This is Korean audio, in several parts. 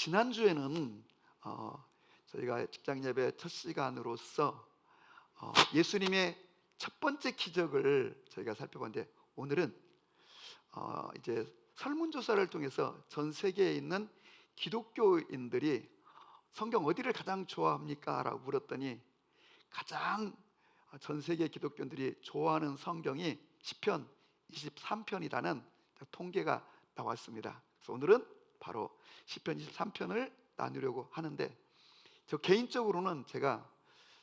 지난주에는 저희가 직장 예배 첫 시간으로서 예수님의 첫 번째 기적을 저희가 살펴봤는데, 오늘은 이제 설문조사를 통해서 전 세계에 있는 기독교인들이 성경 어디를 가장 좋아합니까? 라고 물었더니 가장 전 세계 기독교인들이 좋아하는 성경이 시편 23편이라는 통계가 나왔습니다. 그래서 오늘은 바로 시편 23편을 나누려고 하는데, 저 개인적으로는 제가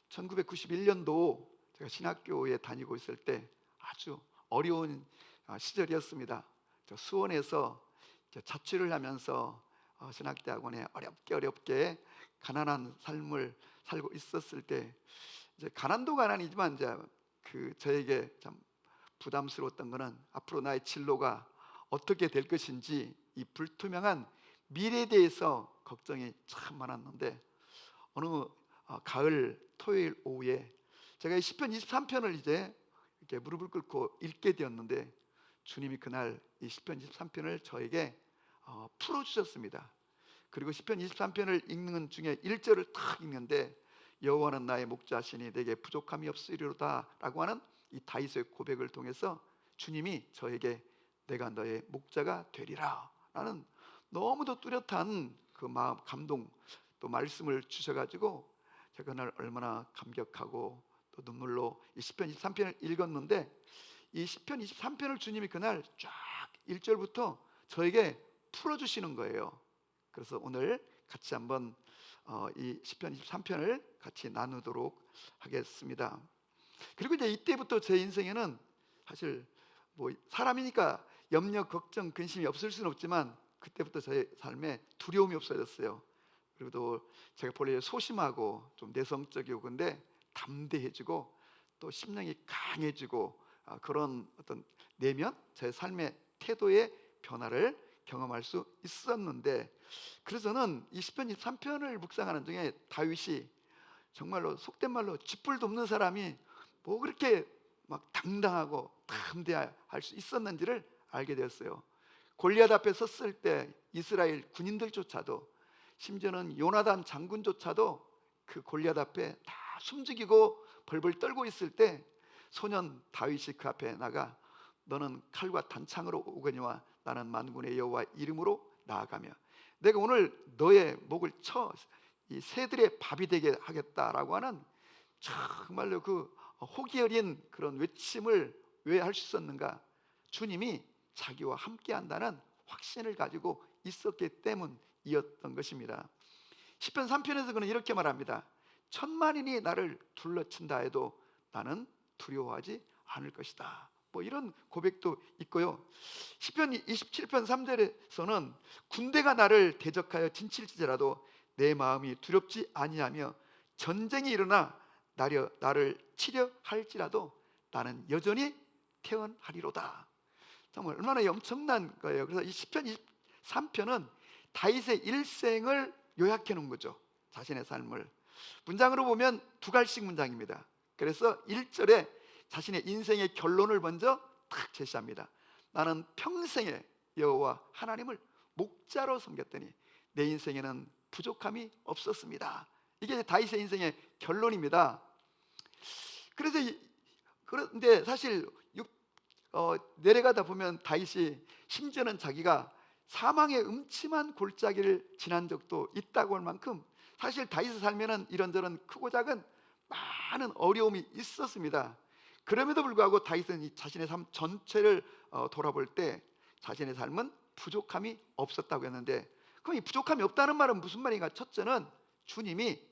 1991년도 제가 신학교에 다니고 있을 때 아주 어려운 시절이었습니다. 저 수원에서 자취를 하면서 신학대학원에 어렵게 가난한 삶을 살고 있었을 때, 이제 가난도 가난이지만 이제 저에게 참 부담스러웠던 것은 앞으로 나의 진로가 어떻게 될 것인지, 이 불투명한 미래에 대해서 걱정이 참 많았는데, 어느 가을 토요일 오후에 제가 이 시편 23편을 이제 이렇게 무릎을 꿇고 읽게 되었는데, 주님이 그날 이 시편 23편을 저에게 풀어주셨습니다. 그리고 시편 23편을 읽는 중에 1절을 탁 읽는데, 여호와는 나의 목자시니 내게 부족함이 없으리로다 라고 하는 이 다윗의 고백을 통해서 주님이 저에게 내가 너의 목자가 되리라 라는 너무도 뚜렷한 그 마음, 감동, 또 말씀을 주셔가지고 제가 그날 얼마나 감격하고 또 눈물로 이 시편 23편을 읽었는데, 이 시편 23편을 주님이 그날 쫙 1절부터 저에게 풀어주시는 거예요. 그래서 오늘 같이 한번 이 시편 23편을 같이 나누도록 하겠습니다. 그리고 이제 이때부터 제 인생에는 사실 뭐 사람이니까 염려, 걱정, 근심이 없을 수는 없지만, 그때부터 저의 삶에 두려움이 없어졌어요. 그리고 또 제가 본래 소심하고 좀 내성적이고 근데 담대해지고 또 심령이 강해지고, 그런 어떤 내면, 제 삶의 태도의 변화를 경험할 수 있었는데, 그래서 저는 이 시편 23편을 묵상하는 중에 다윗이 정말로 속된 말로 쥐뿔도 없는 사람이 뭐 그렇게 막 당당하고 담대할 수 있었는지를 알게 되었어요. 골리앗 앞에 섰을 때 이스라엘 군인들조차도, 심지어는 요나단 장군조차도 그 골리앗 앞에 다 숨죽이고 벌벌 떨고 있을 때, 소년 다윗이 그 앞에 나가 너는 칼과 단창으로 오거니와 나는 만군의 여호와 이름으로 나아가며 내가 오늘 너의 목을 쳐 이 새들의 밥이 되게 하겠다라고 하는, 정말로 그 호기 어린 그런 외침을 왜 할 수 있었는가? 주님이 자기와 함께 한다는 확신을 가지고 있었기 때문이었던 것입니다. 시편 3편에서 그는 이렇게 말합니다. 천만인이 나를 둘러친다 해도 나는 두려워하지 않을 것이다. 뭐 이런 고백도 있고요. 시편 27편 3절에서는 군대가 나를 대적하여 진칠지라도 내 마음이 두렵지 아니하며 전쟁이 일어나 나를 치려 할지라도 나는 여전히 태어나리로다. 정말 얼마나 엄청난 거예요. 그래서 이 시편 23편은 다윗의 일생을 요약해 놓은 거죠. 자신의 삶을 문장으로 보면 두 갈씩 문장입니다. 그래서 1절에 자신의 인생의 결론을 먼저 딱 제시합니다. 나는 평생에 여호와 하나님을 목자로 섬겼더니 내 인생에는 부족함이 없었습니다. 이게 다윗의 인생의 결론입니다. 그런데 사실 내려가다 보면 다윗이 심지어는 자기가 사망의 음침한 골짜기를 지난 적도 있다고 할 만큼, 사실 다윗의 삶에는 이런저런 크고 작은 많은 어려움이 있었습니다. 그럼에도 불구하고 다윗은 이 자신의 삶 전체를 돌아볼 때 자신의 삶은 부족함이 없었다고 했는데, 그럼 이 부족함이 없다는 말은 무슨 말인가? 첫째는 주님이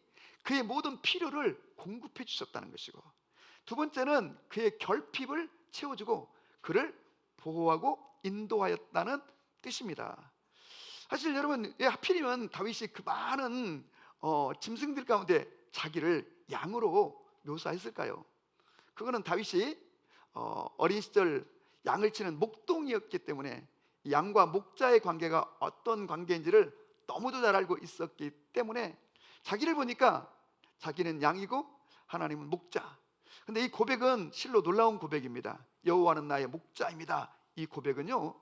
그의 모든 필요를 공급해 주셨다는 것이고, 두 번째는 그의 결핍을 채워주고 그를 보호하고 인도하였다는 뜻입니다. 사실 여러분, 왜 하필이면 다윗이 그 많은 짐승들 가운데 자기를 양으로 묘사했을까요? 그거는 다윗이 어린 시절 양을 치는 목동이었기 때문에 양과 목자의 관계가 어떤 관계인지를 너무도 잘 알고 있었기 때문에 자기를 보니까 자기는 양이고 하나님은 목자. 근데 이 고백은 실로 놀라운 고백입니다. 여호와는 나의 목자입니다. 이 고백은요,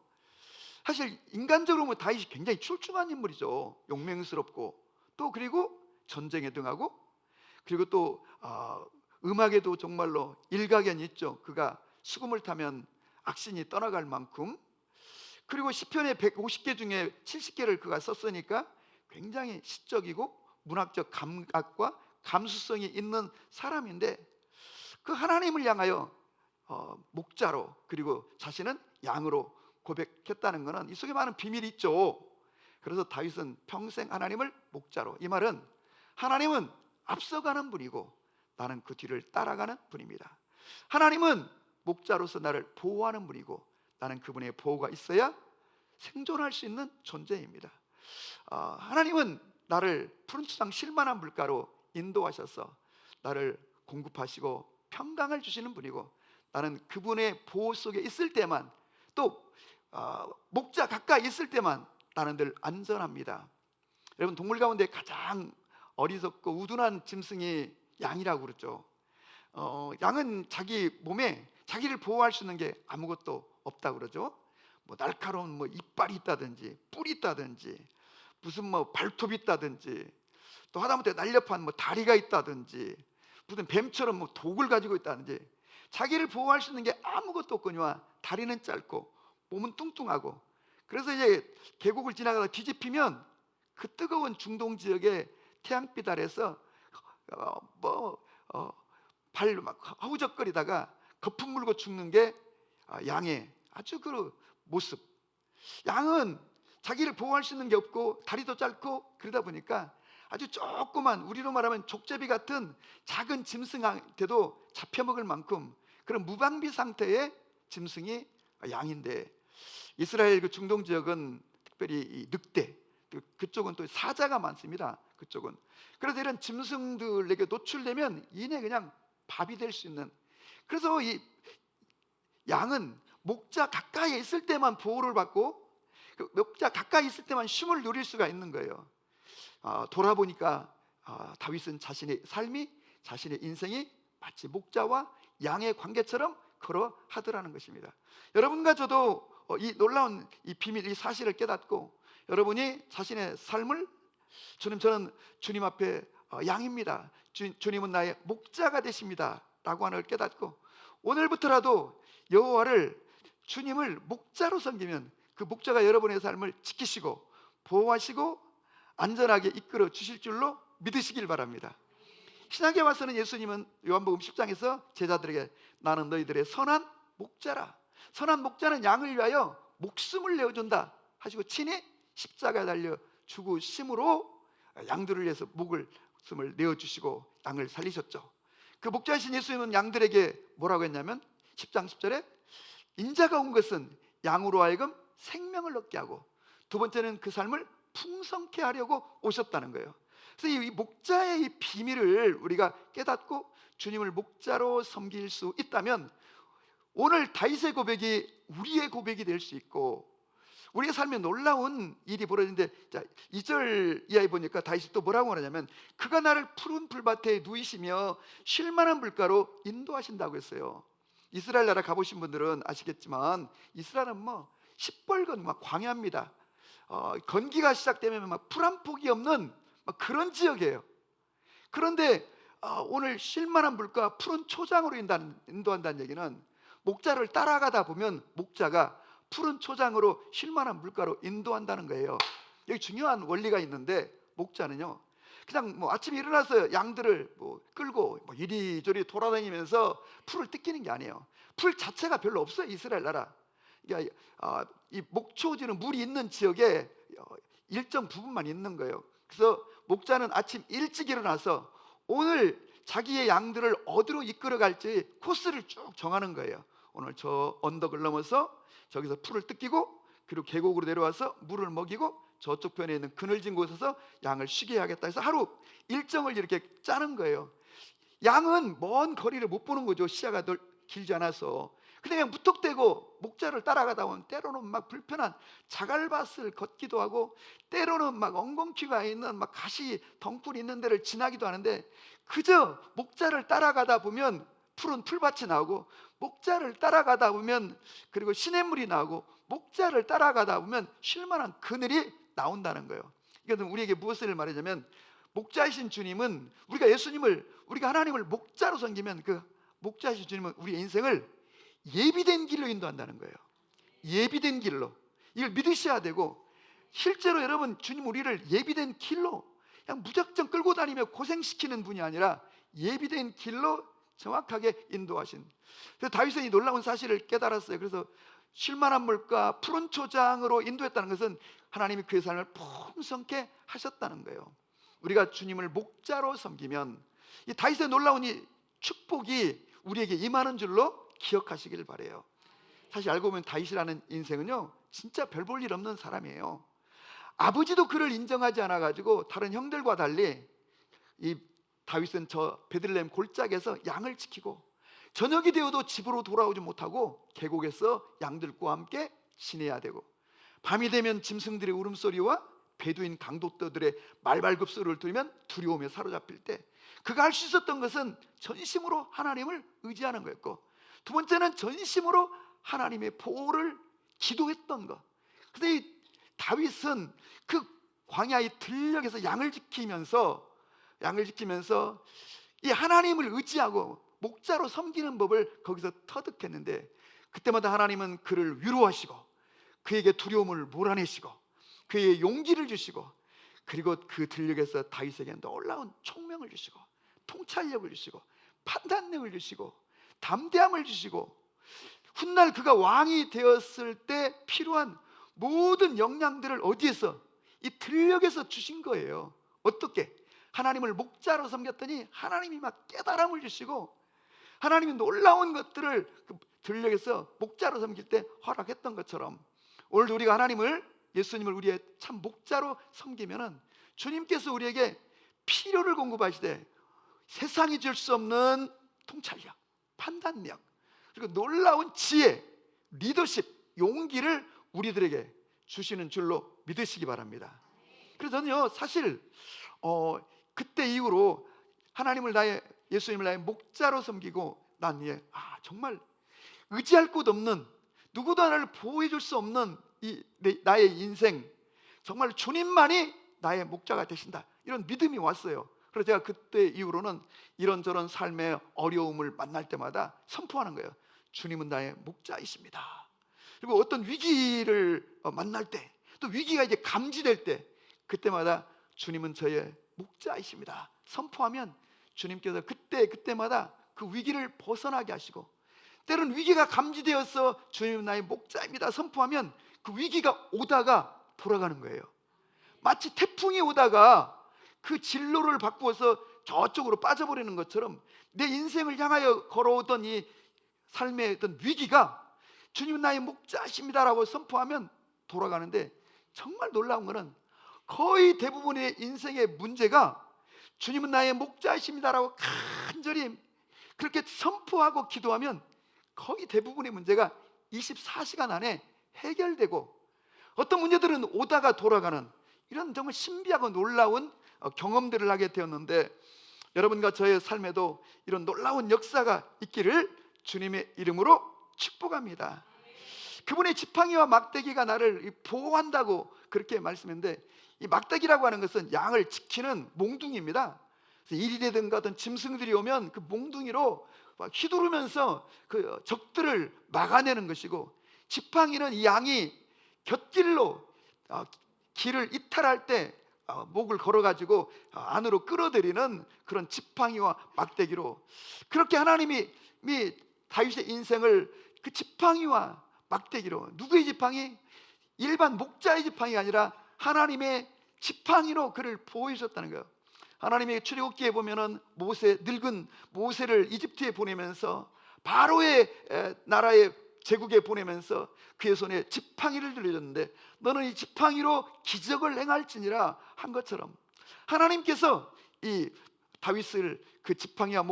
사실 인간적으로 보면 다윗이 굉장히 출중한 인물이죠. 용맹스럽고 또 그리고 전쟁에 등하고 그리고 또 음악에도 정말로 일가견이 있죠. 그가 수금을 타면 악신이 떠나갈 만큼. 그리고 시편의 150개 중에 70개를 그가 썼으니까 굉장히 시적이고 문학적 감각과 감수성이 있는 사람인데, 그 하나님을 향하여 목자로 그리고 자신은 양으로 고백했다는 것은 이 속에 많은 비밀이 있죠. 그래서 다윗은 평생 하나님을 목자로, 이 말은 하나님은 앞서가는 분이고 나는 그 뒤를 따라가는 분입니다. 하나님은 목자로서 나를 보호하는 분이고 나는 그분의 보호가 있어야 생존할 수 있는 존재입니다. 하나님은 나를 푸른 초장 쉴만한 물가로 인도하셔서 나를 공급하시고 평강을 주시는 분이고 나는 그분의 보호 속에 있을 때만, 또 목자 가까이 있을 때만 나는 늘 안전합니다. 여러분, 동물 가운데 가장 어리석고 우둔한 짐승이 양이라고 그러죠. 양은 자기 몸에 자기를 보호할 수 있는 게 아무것도 없다고 그러죠. 뭐 날카로운 이빨이 있다든지 뿔이 있다든지 무슨 발톱이 있다든지 또 하다못해 날렵한 다리가 있다든지 무슨 뱀처럼 독을 가지고 있다든지 자기를 보호할 수 있는 게 아무것도 없거니와 다리는 짧고 몸은 뚱뚱하고, 그래서 이제 계곡을 지나가다 뒤집히면 그 뜨거운 중동 지역의 태양빛 아래서 발로 막 허우적거리다가 거품 물고 죽는 게 양의 아주 그 모습. 양은 자기를 보호할 수 있는 게 없고 다리도 짧고 그러다 보니까 아주 조그만, 우리로 말하면 족제비 같은 작은 짐승한테도 잡혀먹을 만큼 그런 무방비 상태의 짐승이 양인데, 이스라엘 그 중동 지역은 특별히 이 늑대, 그쪽은 또 사자가 많습니다. 그쪽은. 그래서 이런 짐승들에게 노출되면 이내 그냥 밥이 될 수 있는, 그래서 이 양은 목자 가까이 있을 때만 보호를 받고 그 목자 가까이 있을 때만 쉼을 누릴 수가 있는 거예요. 돌아보니까 다윗은 자신의 삶이, 자신의 인생이 마치 목자와 양의 관계처럼 그러하더라는 것입니다. 여러분과 저도 이 놀라운 이 비밀, 이 사실을 깨닫고 여러분이 자신의 삶을 저는 주님 앞에 양입니다, 주님은 나의 목자가 되십니다 라고 하는 걸 깨닫고 오늘부터라도 여호와를, 주님을 목자로 섬기면 그 목자가 여러분의 삶을 지키시고 보호하시고 안전하게 이끌어 주실 줄로 믿으시길 바랍니다. 신약에 와서는 예수님은 요한복음 10장에서 제자들에게 나는 너희들의 선한 목자라, 선한 목자는 양을 위하여 목숨을 내어준다 하시고 친히 십자가에 달려 죽으심으로 양들을 위해서 목숨을 내어주시고 양을 살리셨죠. 그 목자이신 예수님은 양들에게 뭐라고 했냐면 10장 10절에 인자가 온 것은 양으로 하여금 생명을 얻게 하고 두 번째는 그 삶을 풍성케 하려고 오셨다는 거예요. 그래서 이 목자의 이 비밀을 우리가 깨닫고 주님을 목자로 섬길 수 있다면 오늘 다윗의 고백이 우리의 고백이 될 수 있고, 우리의 삶에 놀라운 일이 벌어지는데, 자, 2절 이하에 보니까 다윗이 또 뭐라고 하냐면 그가 나를 푸른 풀밭에 누이시며 쉴만한 물가로 인도하신다고 했어요. 이스라엘 나라 가보신 분들은 아시겠지만 이스라엘은 시뻘건 광야입니다. 건기가 시작되면 풀 한 폭이 없는 그런 지역이에요. 그런데 오늘 쉴만한 물가, 푸른 초장으로 인도한다는 얘기는 목자를 따라가다 보면 목자가 푸른 초장으로 쉴만한 물가로 인도한다는 거예요. 여기 중요한 원리가 있는데, 목자는요 그냥 아침에 일어나서 양들을 끌고 이리저리 돌아다니면서 풀을 뜯기는 게 아니에요. 풀 자체가 별로 없어요, 이스라엘 나라. 그러니까 이 목초지는 물이 있는 지역에 일정 부분만 있는 거예요. 그래서 목자는 아침 일찍 일어나서 오늘 자기의 양들을 어디로 이끌어 갈지 코스를 쭉 정하는 거예요. 오늘 저 언덕을 넘어서 저기서 풀을 뜯기고 그리고 계곡으로 내려와서 물을 먹이고 저쪽 편에 있는 그늘진 곳에서 양을 쉬게 해야겠다 해서 하루 일정을 이렇게 짜는 거예요. 양은 먼 거리를 못 보는 거죠, 시야가 길지 않아서. 근데 그냥 무턱대고 목자를 따라가다 보면 때로는 불편한 자갈밭을 걷기도 하고 때로는 엉겅퀴가 있는 가시 덩굴이 있는 데를 지나기도 하는데, 그저 목자를 따라가다 보면 푸른 풀밭이 나오고 목자를 따라가다 보면, 그리고 시냇물이 나오고 목자를 따라가다 보면 쉴만한 그늘이 나온다는 거예요. 이것은 우리에게 무엇을 말하자면, 목자이신 주님은, 우리가 하나님을 목자로 섬기면 그 목자이신 주님은 우리의 인생을 예비된 길로 인도한다는 거예요. 예비된 길로. 이걸 믿으셔야 되고, 실제로 여러분, 주님 우리를 예비된 길로 그냥 무작정 끌고 다니며 고생시키는 분이 아니라 예비된 길로 정확하게 인도하신. 그래서 다윗은 이 놀라운 사실을 깨달았어요. 그래서 쉴만한 물과 푸른 초장으로 인도했다는 것은 하나님이 그의 삶을 풍성케 하셨다는 거예요. 우리가 주님을 목자로 섬기면 이 다윗의 놀라운 이 축복이 우리에게 임하는 줄로 기억하시길 바라요. 사실 알고 보면 다윗이라는 인생은요, 진짜 별 볼 일 없는 사람이에요. 아버지도 그를 인정하지 않아 가지고 다른 형들과 달리 이 다윗은 저 베들레헴 골짜기에서 양을 지키고, 저녁이 되어도 집으로 돌아오지 못하고 계곡에서 양들과 함께 지내야 되고, 밤이 되면 짐승들의 울음소리와 베두인 강도들의 말발굽소리를 들으면 두려움에 사로잡힐 때 그가 할 수 있었던 것은 전심으로 하나님을 의지하는 거였고, 두 번째는 전심으로 하나님의 보호를 기도했던 것. 근데 이 다윗은 그 광야의 들녘에서 양을 지키면서 이 하나님을 의지하고 목자로 섬기는 법을 거기서 터득했는데, 그때마다 하나님은 그를 위로하시고 그에게 두려움을 몰아내시고 그에게 용기를 주시고, 그리고 그 들녘에서 다윗에게 놀라운 총명을 주시고 통찰력을 주시고 판단력을 주시고 담대함을 주시고, 훗날 그가 왕이 되었을 때 필요한 모든 역량들을 어디에서? 이 들녘에서 주신 거예요. 어떻게? 하나님을 목자로 섬겼더니 하나님이 막 깨달음을 주시고, 하나님이 놀라운 것들을 그 들녘에서 목자로 섬길 때 허락했던 것처럼, 오늘도 우리가 예수님을 우리의 참 목자로 섬기면은 주님께서 우리에게 필요를 공급하시되 세상이 줄 수 없는 통찰력, 판단력, 그리고 놀라운 지혜, 리더십, 용기를 우리들에게 주시는 줄로 믿으시기 바랍니다. 그래서 저는요, 사실 그때 이후로 예수님을 나의 목자로 섬기고 난 후에 정말 의지할 곳 없는, 누구도 나를 보호해 줄 수 없는 나의 인생, 정말 주님만이 나의 목자가 되신다, 이런 믿음이 왔어요. 그래서 제가 그때 이후로는 이런저런 삶의 어려움을 만날 때마다 선포하는 거예요. 주님은 나의 목자이십니다. 그리고 어떤 위기를 만날 때, 또 위기가 이제 감지될 때, 그때마다 주님은 저의 목자이십니다 선포하면 주님께서 그때마다 그 위기를 벗어나게 하시고, 때로는 위기가 감지되어서 주님은 나의 목자입니다 선포하면 그 위기가 오다가 돌아가는 거예요. 마치 태풍이 오다가 그 진로를 바꾸어서 저쪽으로 빠져버리는 것처럼, 내 인생을 향하여 걸어오던 이 삶의 어떤 위기가 주님은 나의 목자이십니다라고 선포하면 돌아가는데, 정말 놀라운 것은 거의 대부분의 인생의 문제가 주님은 나의 목자이십니다라고 간절히 그렇게 선포하고 기도하면 거의 대부분의 문제가 24시간 안에 해결되고, 어떤 문제들은 오다가 돌아가는 이런 정말 신비하고 놀라운 경험들을 하게 되었는데, 여러분과 저의 삶에도 이런 놀라운 역사가 있기를 주님의 이름으로 축복합니다. 그분의 지팡이와 막대기가 나를 보호한다고 그렇게 말씀했는데, 이 막대기라고 하는 것은 양을 지키는 몽둥이입니다. 일이라든가 어떤 짐승들이 오면 그 몽둥이로 막 휘두르면서 그 적들을 막아내는 것이고, 지팡이는 이 양이 곁길로 길을 이탈할 때 목을 걸어가지고 안으로 끌어들이는 그런 지팡이와 막대기로, 그렇게 하나님이 다윗의 인생을 그 지팡이와 막대기로, 누구의 지팡이? 일반 목자의 지팡이가 아니라 하나님의 지팡이로 그를 보호해 주셨다는 거예요. 하나님의 출애굽기에 보면은 늙은 모세를 이집트에 보내면서 바로의 나라의 제국에 보내면서 그의 손에 지팡이를 들려줬는데, 너는 이 지팡이로 기적을 행할지니라 한 것처럼, 하나님께서 이 다윗을 그 지팡이와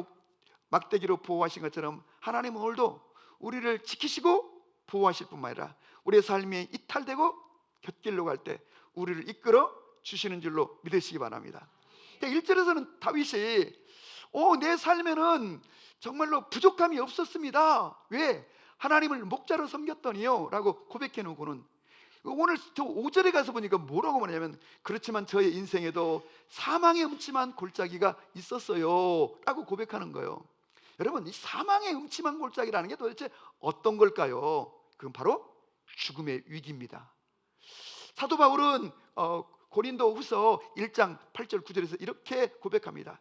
막대기로 보호하신 것처럼, 하나님은 오늘도 우리를 지키시고 보호하실 뿐만 아니라 우리의 삶이 이탈되고 곁길로 갈 때 우리를 이끌어 주시는 줄로 믿으시기 바랍니다. 1절에서는 다윗이 내 삶에는 정말로 부족함이 없었습니다. 왜? 하나님을 목자로 섬겼더니요 라고 고백해 놓고는 오늘 저 5절에 가서 보니까 뭐라고 말하냐면, 그렇지만 저의 인생에도 사망의 음침한 골짜기가 있었어요 라고 고백하는 거예요. 여러분, 이 사망의 음침한 골짜기라는 게 도대체 어떤 걸까요? 그건 바로 죽음의 위기입니다. 사도 바울은 고린도 후서 1장 8절 9절에서 이렇게 고백합니다.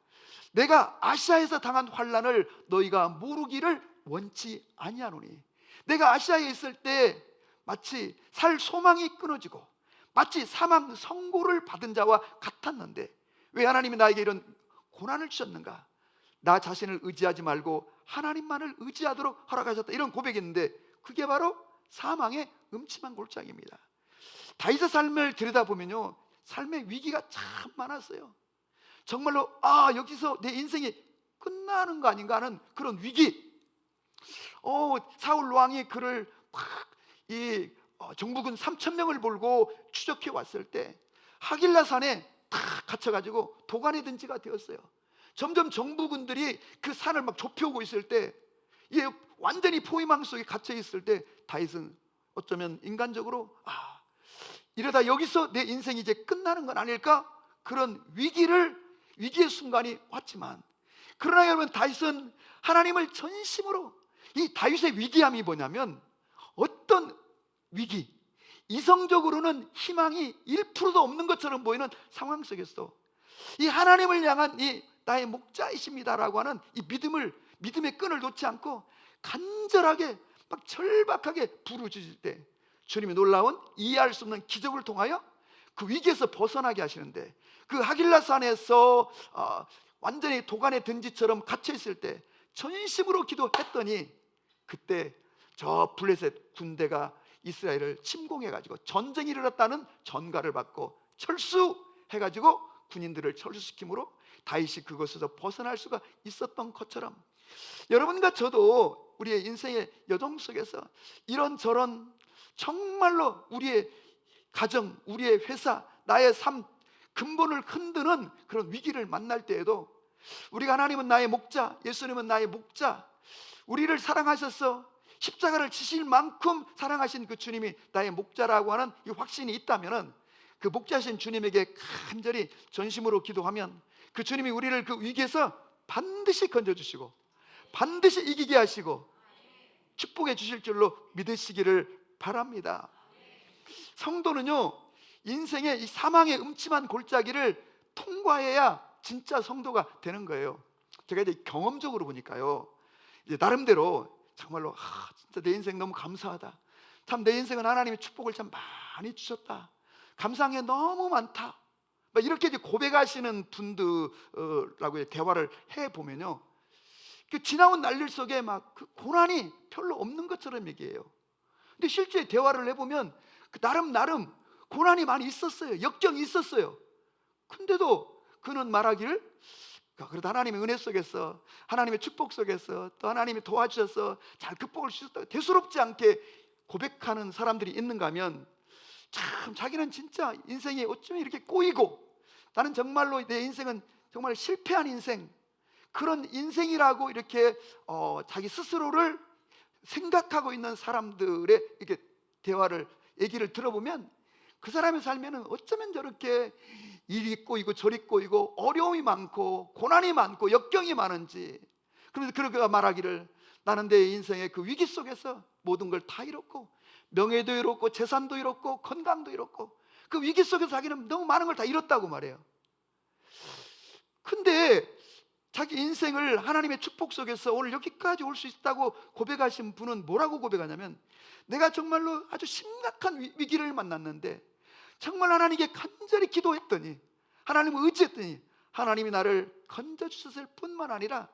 내가 아시아에서 당한 환난을 너희가 모르기를 원치 아니하노니, 내가 아시아에 있을 때 마치 살 소망이 끊어지고 마치 사망 선고를 받은 자와 같았는데 왜 하나님이 나에게 이런 고난을 주셨는가? 나 자신을 의지하지 말고 하나님만을 의지하도록 허락하셨다, 이런 고백이 있는데 그게 바로 사망의 음침한 골짜기입니다. 다윗의 삶을 들여다보면요, 삶의 위기가 참 많았어요. 정말로 여기서 내 인생이 끝나는 거 아닌가 하는 그런 위기. 사울 왕이 그를 정부군 3,000명을 몰고 추적해 왔을 때 하길라산에 탁 갇혀가지고 도간에 든 지가 되었어요. 점점 정부군들이 그 산을 막 좁혀오고 있을 때, 완전히 포위망 속에 갇혀 있을 때 다윗은 어쩌면 인간적으로 이러다 여기서 내 인생이 이제 끝나는 건 아닐까? 그런 위기의 순간이 왔지만, 그러나 여러분, 다윗은 하나님을 전심으로, 이 다윗의 위기함이 뭐냐면, 어떤 위기, 이성적으로는 희망이 1%도 없는 것처럼 보이는 상황 속에서 이 하나님을 향한 이 나의 목자이십니다라고 하는 이 믿음의 끈을 놓지 않고 간절하게 막 절박하게 부르짖을 때 주님이 놀라운 이해할 수 없는 기적을 통하여 그 위기에서 벗어나게 하시는데, 그 하길라산에서 완전히 도간에 든 지처럼 갇혀 있을 때 전심으로 기도했더니 그때 저 블레셋 군대가 이스라엘을 침공해가지고 전쟁이 일어났다는 전가를 받고 철수해가지고 군인들을 철수시킴으로 다윗이 그것에서 벗어날 수가 있었던 것처럼, 여러분과 저도 우리의 인생의 여정 속에서 이런저런 정말로 우리의 가정, 우리의 회사, 나의 삶 근본을 흔드는 그런 위기를 만날 때에도 우리가 하나님은 나의 목자, 예수님은 나의 목자, 우리를 사랑하셔서 십자가를 지실 만큼 사랑하신 그 주님이 나의 목자라고 하는 이 확신이 있다면, 그 목자신 주님에게 간절히 전심으로 기도하면 그 주님이 우리를 그 위기에서 반드시 건져주시고 반드시 이기게 하시고 축복해 주실 줄로 믿으시기를 바랍니다. 성도는요, 인생의 이 사망의 음침한 골짜기를 통과해야 진짜 성도가 되는 거예요. 제가 이제 경험적으로 보니까요, 이제 나름대로 정말로 진짜 내 인생 너무 감사하다, 참 내 인생은 하나님의 축복을 참 많이 주셨다, 감사한 게 너무 많다, 이렇게 이제 고백하시는 분들하고 대화를 해보면요, 그 지나온 날들 속에 막 그 고난이 별로 없는 것처럼 얘기해요. 근데 실제 대화를 해보면 그 나름 고난이 많이 있었어요. 역경이 있었어요. 근데도 그는 말하기를, 그래도 하나님의 은혜 속에서, 하나님의 축복 속에서, 또 하나님이 도와주셔서 잘 극복을 주셨다, 대수롭지 않게 고백하는 사람들이 있는가 하면, 참 자기는 진짜 인생이 어쩌면 이렇게 꼬이고, 나는 정말로 내 인생은 정말 실패한 인생, 그런 인생이라고 이렇게 자기 스스로를 생각하고 있는 사람들의 이렇게 얘기를 들어보면, 그 사람의 삶에는 어쩌면 저렇게 일이 꼬이고 저리 꼬이고 어려움이 많고 고난이 많고 역경이 많은지. 그래서 그가 말하기를, 나는 내 인생의 그 위기 속에서 모든 걸 다 잃었고, 명예도 잃었고 재산도 잃었고 건강도 잃었고, 그 위기 속에서 자기는 너무 많은 걸 다 잃었다고 말해요. 근데 자기 인생을 하나님의 축복 속에서 오늘 여기까지 올 수 있다고 고백하신 분은 뭐라고 고백하냐면, 내가 정말로 아주 심각한 위기를 만났는데 정말 하나님께 간절히 기도했더니, 하나님을 의지했더니 하나님이 나를 건져주셨을 뿐만 아니라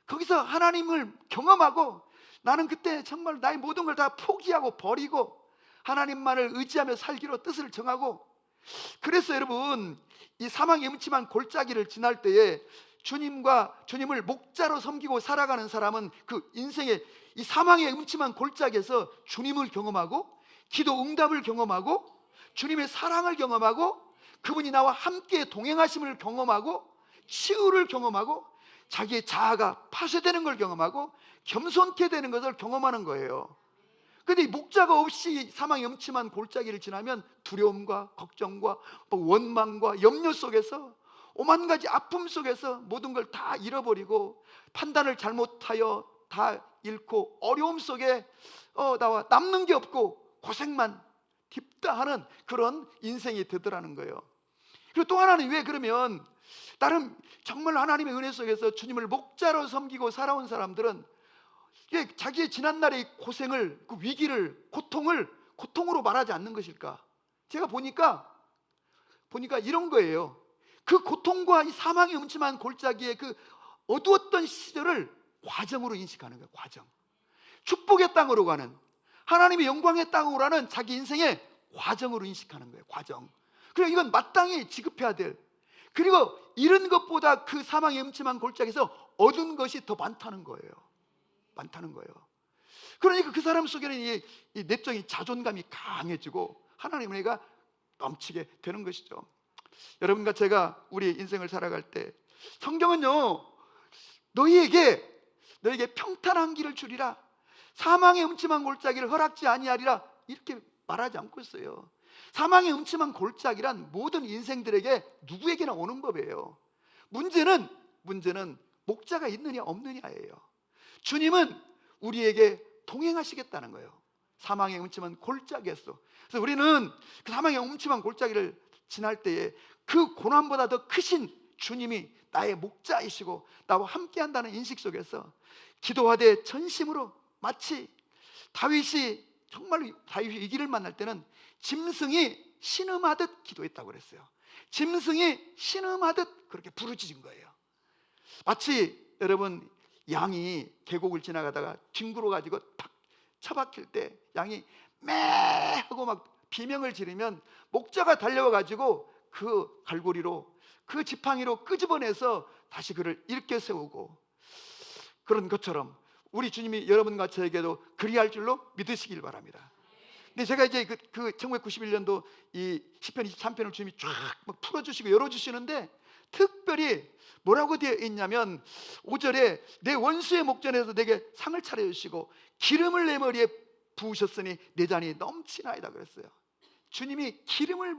거기서 하나님을 경험하고, 나는 그때 정말 나의 모든 걸 다 포기하고 버리고 하나님만을 의지하며 살기로 뜻을 정하고, 그래서 여러분, 이 사망의 음침한 골짜기를 지날 때에 주님을 목자로 섬기고 살아가는 사람은 그 인생의 이 사망의 음침한 골짜기에서 주님을 경험하고, 기도 응답을 경험하고, 주님의 사랑을 경험하고, 그분이 나와 함께 동행하심을 경험하고, 치유를 경험하고, 자기의 자아가 파쇄되는 걸 경험하고 겸손케 되는 것을 경험하는 거예요. 근데 목자가 없이 사망의 음침한 골짜기를 지나면 두려움과 걱정과 원망과 염려 속에서 오만 가지 아픔 속에서 모든 걸 다 잃어버리고 판단을 잘못하여 다 잃고 어려움 속에 나와 남는 게 없고 고생만 딥다 하는 그런 인생이 되더라는 거예요. 그리고 또 하나는, 왜 그러면 나름 정말 하나님의 은혜 속에서 주님을 목자로 섬기고 살아온 사람들은 자기의 지난날의 고생을, 그 위기를, 고통으로 말하지 않는 것일까? 제가 보니까 이런 거예요. 그 고통과 이 사망의 음침한 골짜기의 그 어두웠던 시절을 과정으로 인식하는 거예요. 과정. 축복의 땅으로 가는, 하나님의 영광의 땅으로 가는 자기 인생의 과정으로 인식하는 거예요. 과정. 그리고 이건 마땅히 지급해야 될, 그리고 잃은 것보다 그 사망의 음침한 골짜기에서 얻은 것이 더 많다는 거예요. 그러니까 그 사람 속에는 이 내적인 자존감이 강해지고 하나님의 은혜가 넘치게 되는 것이죠. 여러분과 제가 우리 인생을 살아갈 때 성경은요, 너희에게 평탄한 길을 주리라, 사망의 음침한 골짜기를 허락지 아니하리라, 이렇게 말하지 않고 있어요. 사망의 음침한 골짜기란 모든 인생들에게 누구에게나 오는 법이에요. 문제는 목자가 있느냐 없느냐예요. 주님은 우리에게 동행하시겠다는 거예요. 사망의 음침한 골짜기에서. 그래서 우리는 그 사망의 음침한 골짜기를 지날 때에 그 고난보다 더 크신 주님이 나의 목자이시고 나와 함께한다는 인식 속에서 기도하되 전심으로, 마치 다윗이 이 길을 만날 때는 짐승이 신음하듯 기도했다고 그랬어요. 짐승이 신음하듯 그렇게 부르짖은 거예요. 마치 여러분, 양이 계곡을 지나가다가 뒹굴어 가지고 탁 처박힐 때 양이 매 하고 막 비명을 지르면 목자가 달려와 가지고 그 갈고리로, 그 지팡이로 끄집어내서 다시 그를 일으켜 세우고, 그런 것처럼 우리 주님이 여러분과 저에게도 그리할 줄로 믿으시길 바랍니다. 근데 제가 이제 그 1991년도 이 시편 23편을 주님이 쫙 풀어주시고 열어주시는데, 특별히 뭐라고 되어 있냐면 5절에 내 원수의 목전에서 내게 상을 차려주시고 기름을 내 머리에 부으셨으니 내 잔이 넘치나이다 그랬어요. 주님이 기름을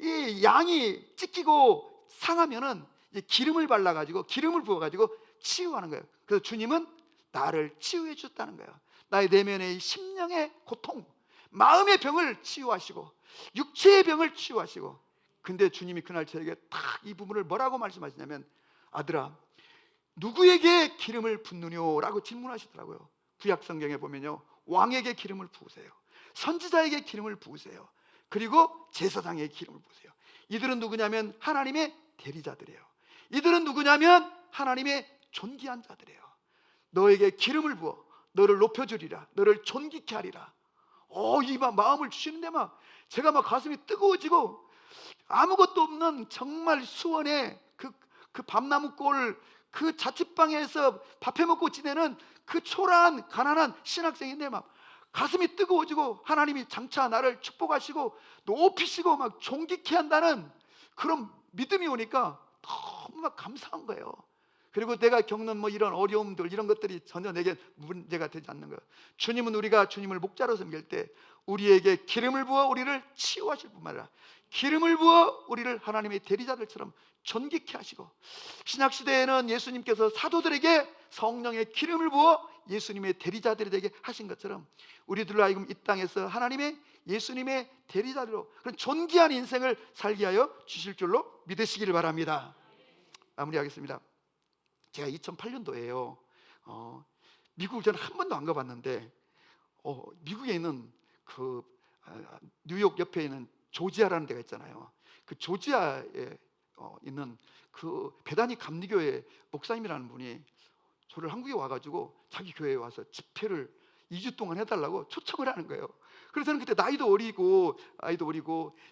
이 양이 찢기고 상하면은 이제 기름을 발라가지고, 기름을 부어가지고 치유하는 거예요. 그래서 주님은 나를 치유해 주셨다는 거예요. 나의 내면의 심령의 고통, 마음의 병을 치유하시고 육체의 병을 치유하시고. 근데 주님이 그날 저에게 딱 이 부분을 뭐라고 말씀하시냐면, 아들아 누구에게 기름을 붓느뇨? 라고 질문하시더라고요. 구약 성경에 보면요, 왕에게 기름을 부으세요, 선지자에게 기름을 부으세요, 그리고 제사장에게 기름을 부으세요. 이들은 누구냐면 하나님의 대리자들이에요. 이들은 누구냐면 하나님의 존귀한 자들이에요. 너에게 기름을 부어 너를 높여주리라, 너를 존귀케 하리라. 이 마음을 주시는데 제가 가슴이 뜨거워지고, 아무것도 없는 정말 수원에 그 밤나무골 그 자취방에서 밥해 먹고 지내는 그 초라한 가난한 신학생인데 가슴이 뜨거워지고, 하나님이 장차 나를 축복하시고 높이시고 존귀케 한다는 그런 믿음이 오니까 너무 감사한 거예요. 그리고 내가 겪는 이런 어려움들, 이런 것들이 전혀 내게 문제가 되지 않는 거예요. 주님은 우리가 주님을 목자로 섬길 때 우리에게 기름을 부어 우리를 치유하실 뿐만 아니라 기름을 부어 우리를 하나님의 대리자들처럼 존귀케 하시고, 신약시대에는 예수님께서 사도들에게 성령의 기름을 부어 예수님의 대리자들이 되게 하신 것처럼 우리들로 하여금 이 땅에서 하나님의 예수님의 대리자로 그런 존귀한 인생을 살게 하여 주실 줄로 믿으시길 바랍니다. 마무리하겠습니다. 제가 2008년도에요 미국을 저는 한 번도 안 가봤는데 미국에 있는 뉴욕 옆에 있는 조지아라는 데가 있잖아요. 그 조지아에 있는 그 베다니 감리교회 목사님이라는 분이 저를 한국에 와가지고 자기 교회에 와서 집회를 2주 동안 해달라고 초청을 하는 거예요. 그래서 저는 그때 나이도 어리고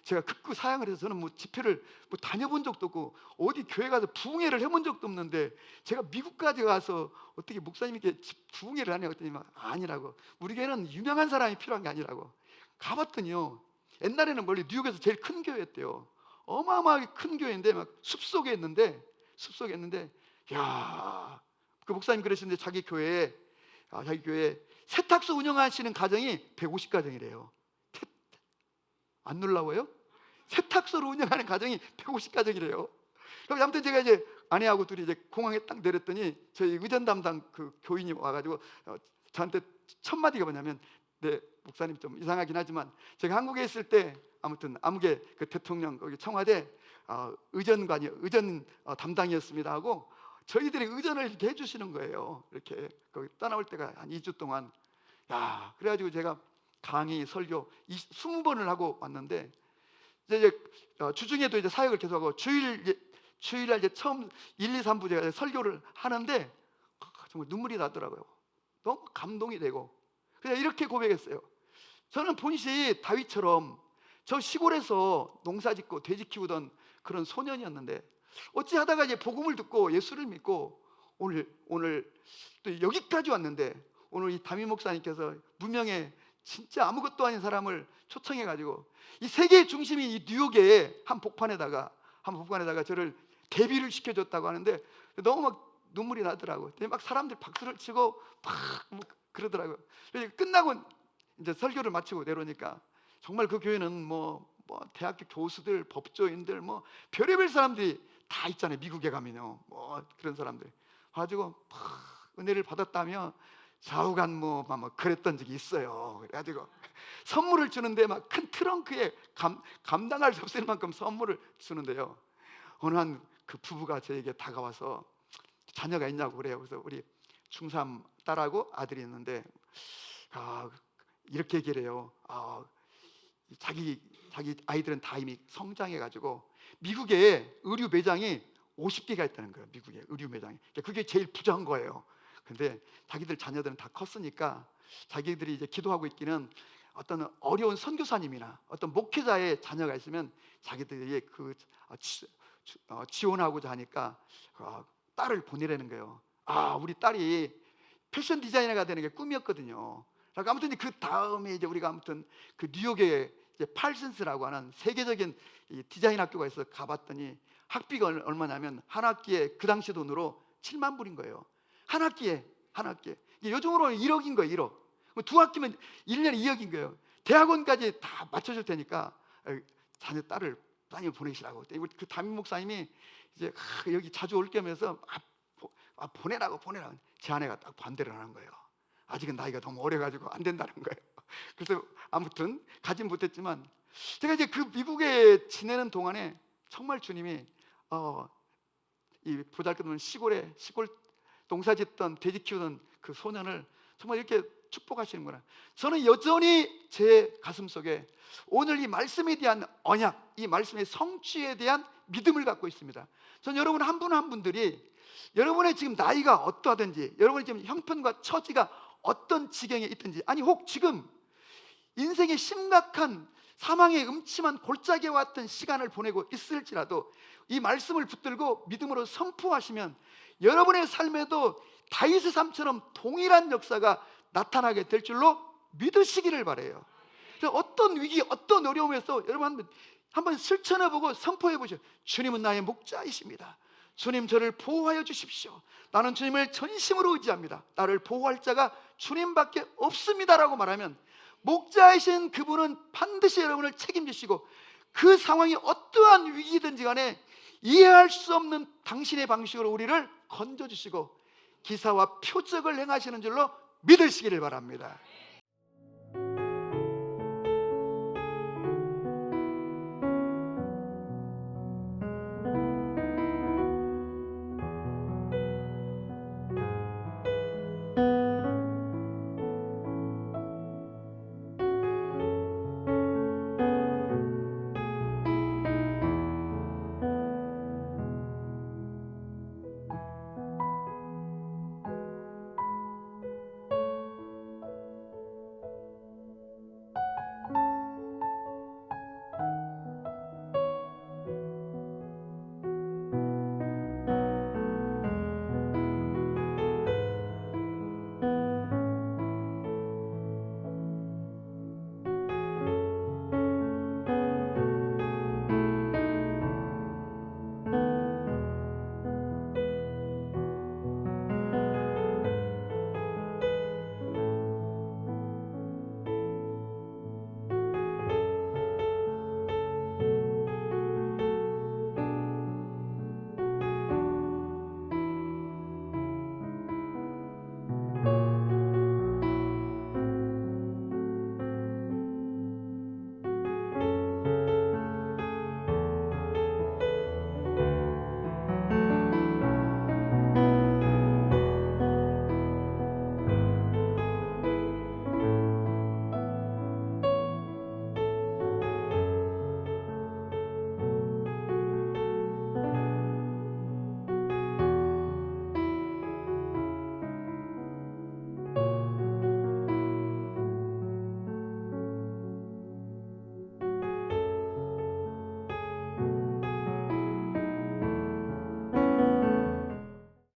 제가 극구 사양을 해서 저는 집회를 다녀본 적도 없고 어디 교회 가서 부흥회를 해본 적도 없는데, 제가 미국까지 가서 어떻게 목사님께 부흥회를 하냐고 했더니 아니라고, 우리 교회는 유명한 사람이 필요한 게 아니라고. 가봤더니요, 옛날에는 원래 뉴욕에서 제일 큰 교회였대요. 어마어마하게 큰 교회인데 숲속에 있는데 야, 그 목사님 그러시는데 자기 교회에 세탁소 운영하시는 가정이 150가정이래요. 안 놀라워요? 세탁소를 운영하는 가정이 150가정이래요. 그럼 아무튼 제가 이제 아내하고 둘이 이제 공항에 딱 내렸더니 저희 의전 담당 그 교인이 와가지고 저한테 첫 마디가 뭐냐면, 네 목사님 좀 이상하긴 하지만 제가 한국에 있을 때 아무튼 아무개 그 대통령 거기 청와대 의전 담당이었습니다 하고 저희들이 의전을 이렇게 해주시는 거예요. 이렇게 거기 떠나올 때가 한 2주 동안. 야, 그래가지고 제가 강의 설교 20번을 하고 왔는데 이제 주중에도 이제 사역을 계속하고 주일날 이제 처음 1, 2, 3부 제가 설교를 하는데 정말 눈물이 나더라고요. 너무 감동이 되고 그냥 이렇게 고백했어요. 저는 본시 다윗처럼 저 시골에서 농사짓고 돼지 키우던 그런 소년이었는데 어찌 하다가 이제 복음을 듣고 예수를 믿고 오늘 또 여기까지 왔는데, 오늘 이 담임 목사님께서 무명의 진짜 아무것도 아닌 사람을 초청해가지고 이 세계의 중심인 이 뉴욕의 한 복판에다가 저를 데뷔를 시켜줬다고 하는데 너무 막 눈물이 나더라고요. 막 사람들 박수를 치고 막 그러더라고요. 그래서 끝나고 이제 설교를 마치고 내려오니까 정말 그 교회는 뭐 대학교 교수들, 법조인들, 뭐 별의별 사람들이 다 있잖아요. 미국에 가면요, 뭐 그런 사람들 가지고 은혜를 받았다며 좌우간 뭐 그랬던 적이 있어요. 그래가지고 선물을 주는데 막 큰 트렁크에 감당할 수 없을 만큼 선물을 주는데요. 어느 한 그 부부가 저에게 다가와서 자녀가 있냐고 그래요. 그래서 우리 중3 딸하고 아들이 있는데 이렇게 얘기를 해요. 자기 아이들은 다 이미 성장해가지고 미국에 의류 매장이 50개가 있다는 거예요. 미국에 의류 매장이. 그게 제일 부자인 거예요. 근데 자기들 자녀들은 다 컸으니까 자기들이 이제 기도하고 있기는 어떤 어려운 선교사님이나 어떤 목회자의 자녀가 있으면 자기들이 지원하고자 하니까 딸을 보내라는 거예요. 우리 딸이 패션 디자이너가 되는 게 꿈이었거든요. 그러니까 아무튼 그 다음에 이제 우리가 아무튼 그 뉴욕에 이제 팔슨스라고 하는 세계적인 이 디자인 학교가 있어서 가봤더니 학비가 얼마냐면 한 학기에 그 당시 돈으로 7만 불인 거예요. 한 학기에. 요즘으로는 1억인 거예요. 1억. 두 학기면 1년에 2억인 거예요. 대학원까지 다 맞춰줄 테니까 자녀 딸을 따님 보내시라고. 그 담임 목사님이 이제 여기 자주 올 겸해서 보내라고. 제 아내가 딱 반대를 하는 거예요. 아직은 나이가 너무 어려가지고 안 된다는 거예요. 그래서 아무튼 가진 못했지만 제가 이제 그 미국에 지내는 동안에 정말 주님이 이 보잘것없는 시골 농사짓던 돼지 키우던 그 소년을 정말 이렇게 축복하시는구나. 저는 여전히 제 가슴속에 오늘 이 말씀에 대한 언약, 이 말씀의 성취에 대한 믿음을 갖고 있습니다. 전 여러분 한 분 한 분들이 여러분의 지금 나이가 어떠하든지, 여러분의 지금 형편과 처지가 어떤 지경에 있든지, 아니 혹 지금 인생의 심각한 사망의 음침한 골짜기에 왔던 시간을 보내고 있을지라도 이 말씀을 붙들고 믿음으로 선포하시면 여러분의 삶에도 다윗의 삶처럼 동일한 역사가 나타나게 될 줄로 믿으시기를 바라요. 그래서 어떤 위기, 어떤 어려움에서 여러분 한번 실천해보고 선포해보죠. 주님은 나의 목자이십니다. 주님 저를 보호하여 주십시오. 나는 주님을 전심으로 의지합니다. 나를 보호할 자가 주님밖에 없습니다라고 말하면 목자이신 그분은 반드시 여러분을 책임지시고 그 상황이 어떠한 위기든지 간에 이해할 수 없는 당신의 방식으로 우리를 건져주시고 기사와 표적을 행하시는 줄로 믿으시기를 바랍니다.